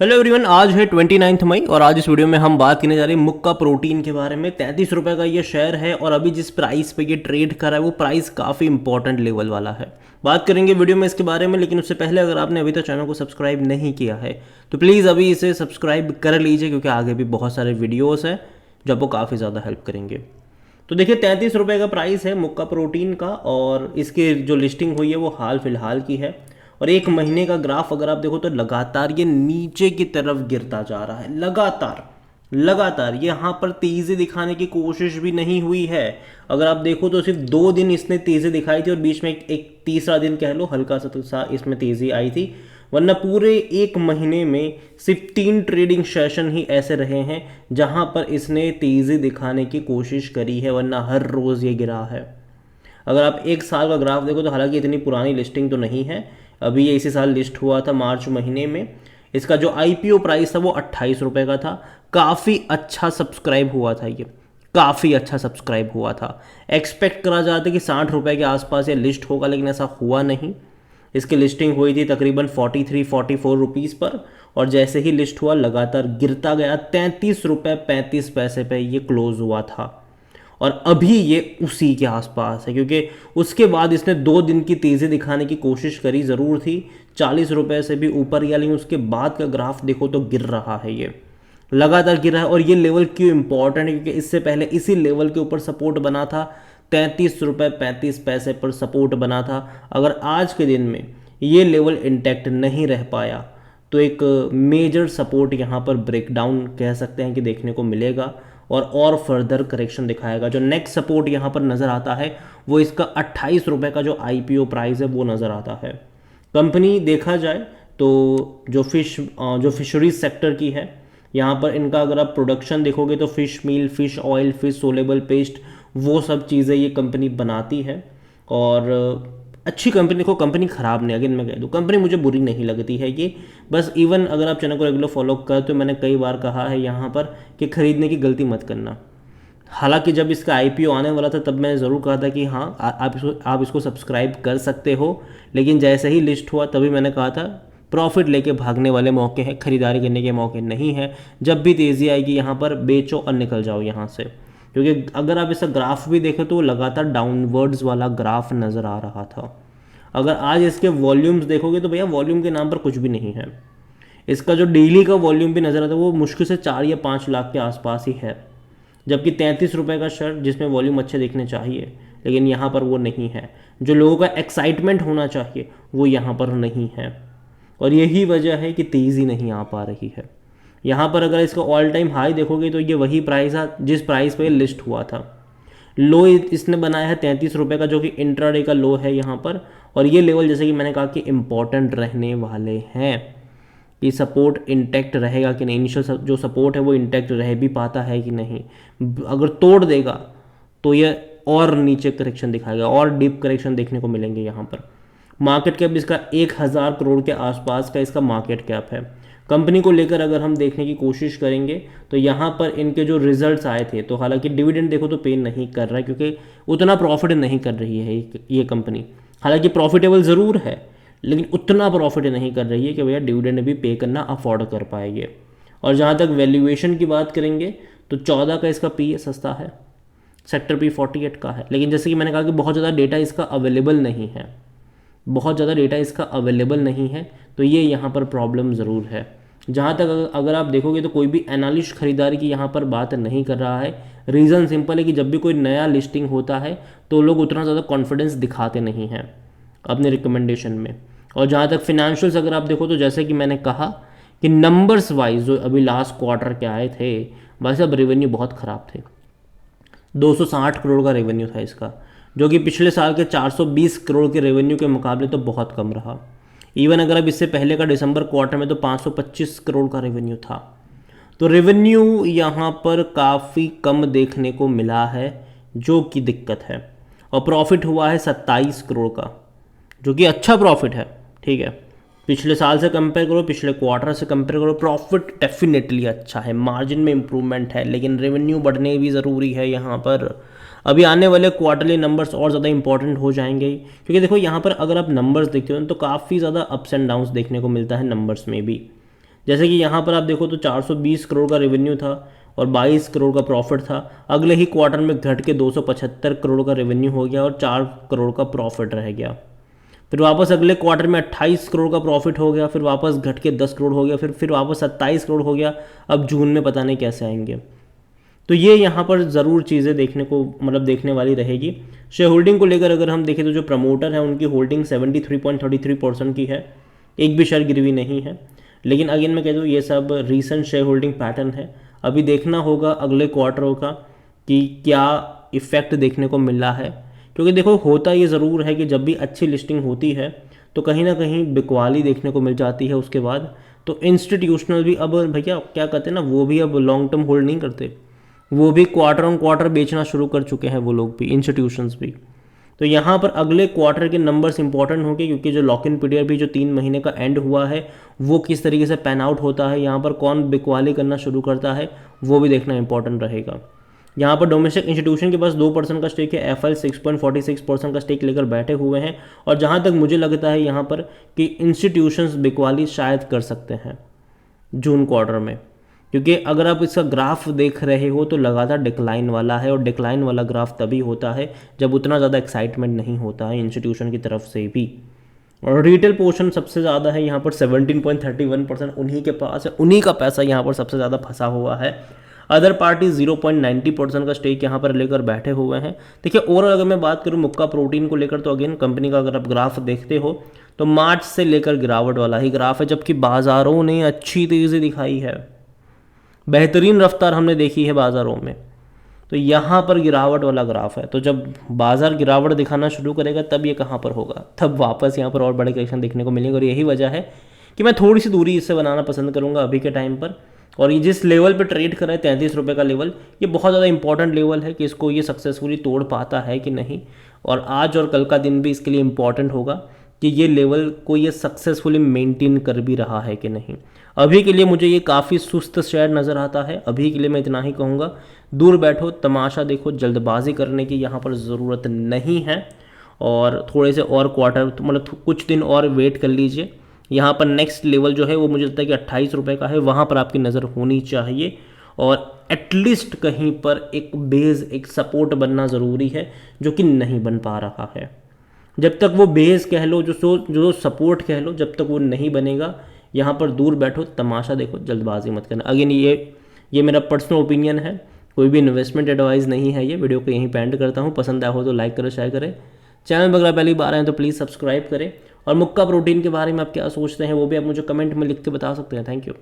Hello everyone, आज है 29 मई और आज इस वीडियो में हम बात करने जा रहे हैं मुक्का प्रोटीन के बारे में। 33 रुपये का ये शेयर है और अभी जिस प्राइस पे ये ट्रेड कर रहा है वो प्राइस काफ़ी इंपॉर्टेंट लेवल वाला है। बात करेंगे वीडियो में इसके बारे में, लेकिन उससे पहले अगर आपने अभी तक चैनल को सब्सक्राइब नहीं किया है तो प्लीज़ अभी इसे सब्सक्राइब कर लीजिए, क्योंकि आगे भी बहुत सारे वीडियोज़ हैं जो आपको काफ़ी ज़्यादा हेल्प करेंगे। तो देखिए 33 रुपये का प्राइस है मुक्का प्रोटीन का और इसकी जो लिस्टिंग हुई है वो हाल फिलहाल की है। और एक महीने का ग्राफ अगर आप देखो तो लगातार ये नीचे की तरफ गिरता जा रहा है। लगातार लगातार यहाँ पर तेज़ी दिखाने की कोशिश भी नहीं हुई है। अगर आप देखो तो सिर्फ 2 दिन इसने तेज़ी दिखाई थी और बीच में एक तीसरा दिन कह लो हल्का सा इसमें तेज़ी आई थी, वरना पूरे एक महीने में सिर्फ 3 ट्रेडिंग सेशन ही ऐसे रहे हैं जहां पर इसने तेज़ी दिखाने की कोशिश करी है, वरना हर रोज़ ये गिरा है। अगर आप एक साल का ग्राफ देखो तो हालांकि इतनी पुरानी लिस्टिंग तो नहीं है, अभी ये इसी साल लिस्ट हुआ था मार्च महीने में। इसका जो आईपीओ प्राइस था वो 28 रुपये का था। काफ़ी अच्छा सब्सक्राइब हुआ था ये, काफ़ी अच्छा सब्सक्राइब हुआ था। एक्सपेक्ट करा जाता है कि 60 रुपये के आसपास ये लिस्ट होगा, लेकिन ऐसा हुआ नहीं। इसकी लिस्टिंग हुई थी तकरीबन 43-44 रुपीज़ पर और जैसे ही लिस्ट हुआ लगातार गिरता गया। 33 रुपये 35 पैसे पे ये क्लोज हुआ था और अभी ये उसी के आसपास है, क्योंकि उसके बाद इसने 2 दिन की तेज़ी दिखाने की कोशिश करी ज़रूर थी, 40 रुपये से भी ऊपर गया, लेकिन उसके बाद का ग्राफ देखो तो गिर रहा है, ये लगातार गिर रहा है। और ये लेवल क्यों इंपॉर्टेंट है, क्योंकि इससे पहले इसी लेवल के ऊपर सपोर्ट बना था, 33 रुपये 35 पैसे पर सपोर्ट बना था। अगर आज के दिन में ये लेवल इंटैक्ट नहीं रह पाया तो एक मेजर सपोर्ट यहाँ पर ब्रेकडाउन कह सकते हैं कि देखने को मिलेगा और फर्दर करेक्शन दिखाएगा। जो नेक्स्ट सपोर्ट यहाँ पर नज़र आता है वो इसका 28 रुपये का जो आईपीओ प्राइस है वो नज़र आता है। कंपनी देखा जाए तो जो फिशरीज सेक्टर की है, यहाँ पर इनका अगर आप प्रोडक्शन देखोगे तो fish meal, fish oil, fish soluble paste, वो सब चीज़ें ये कंपनी बनाती है और अच्छी कंपनी। देखो कंपनी ख़राब नहीं, अगर मैं कह दूँ कंपनी मुझे बुरी नहीं लगती है ये। बस इवन अगर आप चैनल को रेगुलर फॉलो कर तो मैंने कई बार कहा है यहाँ पर कि ख़रीदने की गलती मत करना। हालांकि जब इसका आईपीओ आने वाला था तब मैंने ज़रूर कहा था कि हाँ आप इसको सब्सक्राइब कर सकते हो, लेकिन जैसे ही लिस्ट हुआ तभी मैंने कहा था प्रॉफिट लेके भागने वाले मौके हैं, खरीदारी करने के मौके नहीं है। जब भी तेज़ी आएगी यहाँ पर बेचो और निकल जाओ यहाँ से, क्योंकि अगर आप इसका ग्राफ भी देखें तो लगातार डाउनवर्ड्स वाला ग्राफ नज़र आ रहा था। अगर आज इसके वॉल्यूम्स देखोगे तो भैया वॉल्यूम के नाम पर कुछ भी नहीं है। इसका जो डेली का वॉल्यूम भी नज़र आता है वो मुश्किल से 4 या 5 लाख के आसपास ही है, जबकि 33 रुपये का शर्ट जिसमें वॉल्यूम अच्छे दिखने चाहिए, लेकिन यहाँ पर वो नहीं है। जो लोगों का एक्साइटमेंट होना चाहिए वो यहाँ पर नहीं है और यही वजह है कि तेज़ी नहीं आ पा रही है। यहाँ पर अगर इसका ऑल टाइम हाई देखोगे तो ये वही प्राइस है जिस प्राइस पे लिस्ट हुआ था। लो इसने बनाया है 33 रुपये का, जो कि इंट्राडे का लो है यहाँ पर। और ये लेवल जैसे कि मैंने कहा कि इम्पॉर्टेंट रहने वाले हैं कि सपोर्ट इंटैक्ट रहेगा कि नहीं। इनिशियल जो सपोर्ट है वो इंटैक्ट रह भी पाता है कि नहीं। अगर तोड़ देगा तो ये और नीचे करेक्शन दिखाएगा और डीप करेक्शन देखने को मिलेंगे यहाँ पर। मार्केट कैप इसका 1000 करोड़ के आसपास का इसका मार्केट कैप है। कंपनी को लेकर अगर हम देखने की कोशिश करेंगे तो यहाँ पर इनके जो रिजल्ट्स आए थे, तो हालांकि डिविडेंड देखो तो पे नहीं कर रहा है, क्योंकि उतना प्रॉफिट नहीं कर रही है ये कंपनी। हालांकि प्रॉफिटेबल ज़रूर है, लेकिन उतना प्रॉफिट नहीं कर रही है कि भैया डिविडेंड भी पे करना अफोर्ड कर पाएंगे। और जहाँ तक वैल्यूएशन की बात करेंगे तो 14 का इसका पी सस्ता है, सेक्टर पी 48 का है। लेकिन जैसे कि मैंने कहा कि बहुत ज़्यादा डेटा इसका अवेलेबल नहीं है, बहुत ज़्यादा डेटा इसका अवेलेबल नहीं है, तो ये यहाँ पर प्रॉब्लम ज़रूर है। जहाँ तक अगर आप देखोगे तो कोई भी एनालिस्ट खरीदारी की यहाँ पर बात नहीं कर रहा है। रीज़न सिंपल है कि जब भी कोई नया लिस्टिंग होता है तो लोग उतना ज़्यादा कॉन्फिडेंस दिखाते नहीं हैं अपने रिकमेंडेशन में। और जहाँ तक फिनेंशियल्स अगर आप देखो तो जैसे कि मैंने कहा कि नंबर्स वाइज जो अभी लास्ट क्वार्टर के आए थे, भाई साहब रेवेन्यू बहुत ख़राब थे। 260 करोड़ का रेवेन्यू था इसका, जो कि पिछले साल के 420 करोड़ के रेवेन्यू के मुकाबले तो बहुत कम रहा। इवन अगर अब इससे पहले का दिसंबर क्वार्टर में तो 525 करोड़ का रेवेन्यू था। तो रेवेन्यू यहाँ पर काफ़ी कम देखने को मिला है, जो कि दिक्कत है। और प्रॉफिट हुआ है 27 करोड़ का, जो कि अच्छा प्रॉफिट है, ठीक है। पिछले साल से कंपेयर करो, पिछले क्वार्टर से कंपेयर करो, प्रॉफिट डेफिनेटली अच्छा है, मार्जिन में इम्प्रूवमेंट है, लेकिन रेवेन्यू बढ़ने भी ज़रूरी है यहाँ पर। अभी आने वाले क्वार्टरली नंबर्स और ज़्यादा इंपॉर्टेंट हो जाएंगे, क्योंकि देखो यहाँ पर अगर आप नंबर्स देखते हो तो काफ़ी ज़्यादा अप्स एंड डाउन्स देखने को मिलता है नंबर्स में भी। जैसे कि यहाँ पर आप देखो तो 420 करोड़ का रेवेन्यू था और 22 करोड़ का प्रॉफिट था। अगले ही क्वार्टर में घट के 275 करोड़ का रेवेन्यू हो गया और 4 करोड़ का प्रॉफिट रह गया। फिर वापस अगले क्वार्टर में 28 करोड़ का प्रॉफिट हो गया, फिर वापस घट के 10 करोड़ हो गया, फिर वापस 27 करोड़ हो गया। अब जून में पता नहीं कैसे आएंगे। तो ये यहाँ पर ज़रूर चीज़ें देखने को मतलब देखने वाली रहेगी। शेयर होल्डिंग को लेकर अगर हम देखें तो जो प्रमोटर है उनकी होल्डिंग 73.33% की है, एक भी शेयर गिरवी नहीं है। लेकिन अगेन मैं कह दूँ ये सब रीसेंट शेयर होल्डिंग पैटर्न है। अभी देखना होगा अगले क्वार्टरों का कि क्या इफ़ेक्ट देखने को मिला है, क्योंकि देखो होता ये ज़रूर है कि जब भी अच्छी लिस्टिंग होती है तो कहीं ना कहीं बिकवाली देखने को मिल जाती है उसके बाद। तो इंस्टीट्यूशनल भी अब भैया क्या कहते हैं ना, वो भी अब लॉन्ग टर्म होल्ड नहीं करते, वो भी क्वार्टर ऑन क्वार्टर बेचना शुरू कर चुके हैं वो लोग भी, इंस्टीट्यूशंस भी। तो यहाँ पर अगले क्वार्टर के नंबर्स इंपॉर्टेंट होंगे, क्योंकि जो लॉक इन पीरियड भी जो 3 महीने का एंड हुआ है वो किस तरीके से पैन आउट होता है, यहाँ पर कौन बिकवाली करना शुरू करता है वो भी देखना इंपॉर्टेंट रहेगा। यहाँ पर डोमेस्टिक इंस्टीट्यूशन के पास 2% का स्टेक है, एफएल 6.46% का स्टेक लेकर बैठे हुए हैं। और जहाँ तक मुझे लगता है यहाँ पर कि इंस्टीट्यूशंस बिकवाली शायद कर सकते हैं जून क्वार्टर में, क्योंकि अगर आप इसका ग्राफ देख रहे हो तो लगातार डिक्लाइन वाला है, और डिक्लाइन वाला ग्राफ तभी होता है जब उतना ज़्यादा एक्साइटमेंट नहीं होता है इंस्टीट्यूशन की तरफ से भी। और रिटेल पोर्शन सबसे ज़्यादा है यहाँ पर 17.31%, उन्हीं के पास है, उन्हीं का पैसा यहाँ पर सबसे ज़्यादा फंसा हुआ है। अदर पार्टी 0.90% का स्टेक यहाँ पर लेकर बैठे हुए हैं। देखिए ओवरऑल अगर मैं बात करूँ मुक्का प्रोटीन को लेकर तो अगेन कंपनी का अगर आप ग्राफ देखते हो तो मार्च से लेकर गिरावट वाला ही ग्राफ है, जबकि बाज़ारों ने अच्छी तेज़ी दिखाई है, बेहतरीन रफ्तार हमने देखी है बाज़ारों में। तो यहाँ पर गिरावट वाला ग्राफ है, तो जब बाज़ार गिरावट दिखाना शुरू करेगा तब ये कहाँ पर होगा, तब वापस यहाँ पर और बड़े करेक्शन देखने को मिलेंगे। और यही वजह है कि मैं थोड़ी सी दूरी इससे बनाना पसंद करूँगा अभी के टाइम पर। और ये जिस लेवल पे ट्रेड कर रहा है 33 रुपये का लेवल, ये बहुत ज़्यादा इंपॉर्टेंट लेवल है कि इसको ये सक्सेसफुली तोड़ पाता है कि नहीं। और आज और कल का दिन भी इसके लिए इंपॉर्टेंट होगा कि ये लेवल को ये सक्सेसफुली मेंटेन कर भी रहा है कि नहीं। अभी के लिए मुझे ये काफ़ी सुस्त शेयर नज़र आता है। अभी के लिए मैं इतना ही कहूँगा, दूर बैठो, तमाशा देखो, जल्दबाजी करने की यहाँ पर ज़रूरत नहीं है। और थोड़े से और क्वार्टर मतलब कुछ दिन और वेट कर लीजिए। यहाँ पर नेक्स्ट लेवल जो है वो मुझे लगता है कि 28 रुपये का है, वहाँ पर आपकी नज़र होनी चाहिए। और एटलीस्ट कहीं पर एक बेस, एक सपोर्ट बनना ज़रूरी है, जो कि नहीं बन पा रहा है। जब तक वो बेस कह लो, जो सपोर्ट कह लो, जब तक वो नहीं बनेगा, यहाँ पर दूर बैठो, तमाशा देखो, जल्दबाजी मत करना। अगेन ये मेरा पर्सनल ओपिनियन है, कोई भी इन्वेस्टमेंट एडवाइस नहीं है। ये वीडियो को यहीं पे एंड करता हूँ। पसंद आया हो तो लाइक करें, शेयर करें। चैनल पर अगर पहली बार आए तो प्लीज़ सब्सक्राइब करें। और मुक्का प्रोटीन के बारे में आप क्या सोचते हैं वो भी आप मुझे कमेंट में लिख के बता सकते हैं। Thank you.